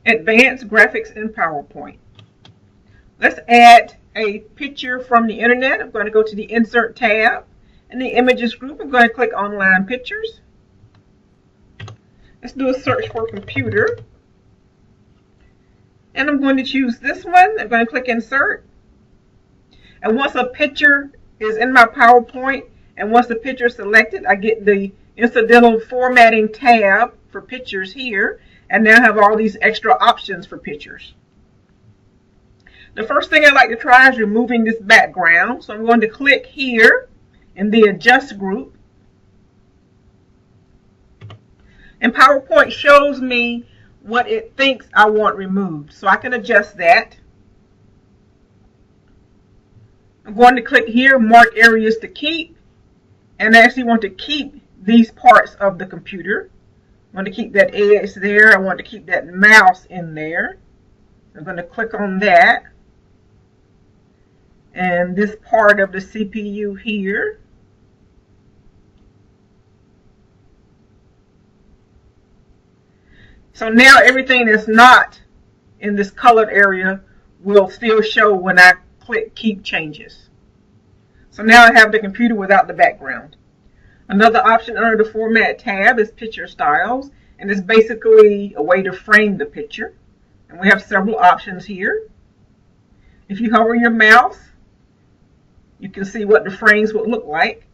Advanced Graphics in PowerPoint. Let's add a picture from the internet. I'm going to go to the Insert tab. In the Images group, I'm going to click Online Pictures. Let's do a search for computer. And I'm going to choose this one. I'm going to click Insert. And once a picture is in my PowerPoint, and once the picture is selected, I get the incidental formatting tab for pictures here, and now have all these extra options for pictures. The first thing I'd like to try is removing this background. So I'm going to click here in the Adjust group. And PowerPoint shows me what it thinks I want removed. So I can adjust that. I'm going to click here, Mark Areas to Keep. And I actually want to keep these parts of the computer. I want to keep that edge there. I want to keep that mouse in there. I'm going to click on that. And this part of the CPU here. So now everything that's not in this colored area will still show when I click Keep Changes. So now I have the computer without the background. Another option under the Format tab is Picture Styles, and it's basically a way to frame the picture. And we have several options here. If you hover your mouse, you can see what the frames would look like.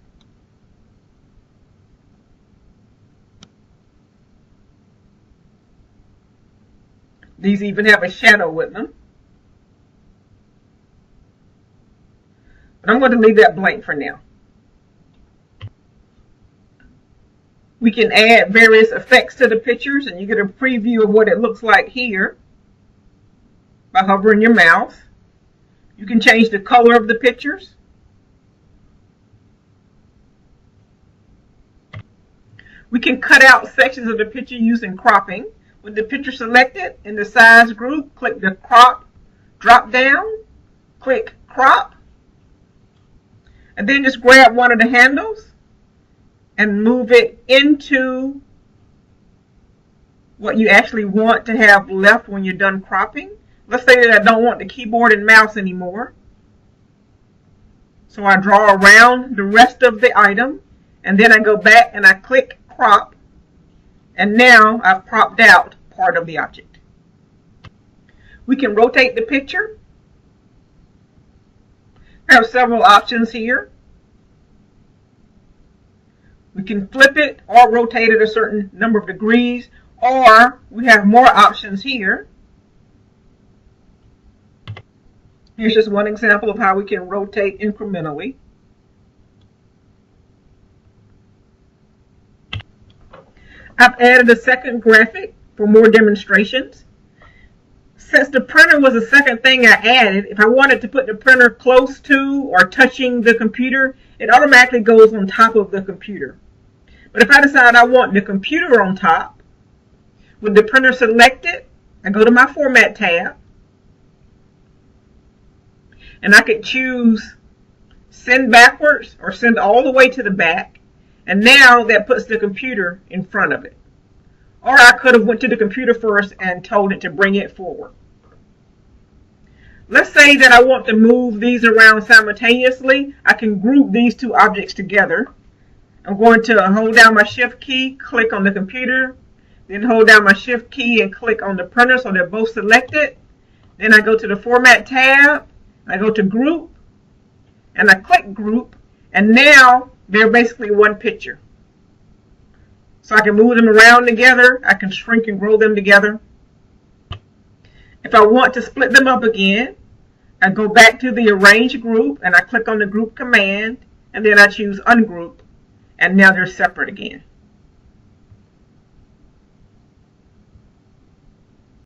These even have a shadow with them. But I'm going to leave that blank for now. We can add various effects to the pictures, and you get a preview of what it looks like here by hovering your mouse. You can change the color of the pictures. We can cut out sections of the picture using cropping. With the picture selected in the size group, click the crop drop down, click crop, and then just grab one of the handles and move it into what you actually want to have left when you're done cropping. Let's say that I don't want the keyboard and mouse anymore. So I draw around the rest of the item, and then I go back and I click crop, and now I've cropped out part of the object. We can rotate the picture. I have several options here. We can flip it or rotate it a certain number of degrees, or we have more options here. Here's just one example of how we can rotate incrementally. I've added a second graphic for more demonstrations. Since the printer was the second thing I added, if I wanted to put the printer close to or touching the computer, it automatically goes on top of the computer. But if I decide I want the computer on top, with the printer selected, I go to my Format tab, and I could choose Send Backwards or Send all the way to the back. And now that puts the computer in front of it. Or I could have went to the computer first and told it to bring it forward. Let's say that I want to move these around simultaneously. I can group these two objects together. I'm going to hold down my Shift key, click on the computer, then hold down my Shift key and click on the printer so they're both selected. Then I go to the Format tab, I go to Group, and I click Group, and now they're basically one picture. So I can move them around together. I can shrink and grow them together. If I want to split them up again, I go back to the Arrange group and I click on the Group command, and then I choose Ungroup, and now they're separate again.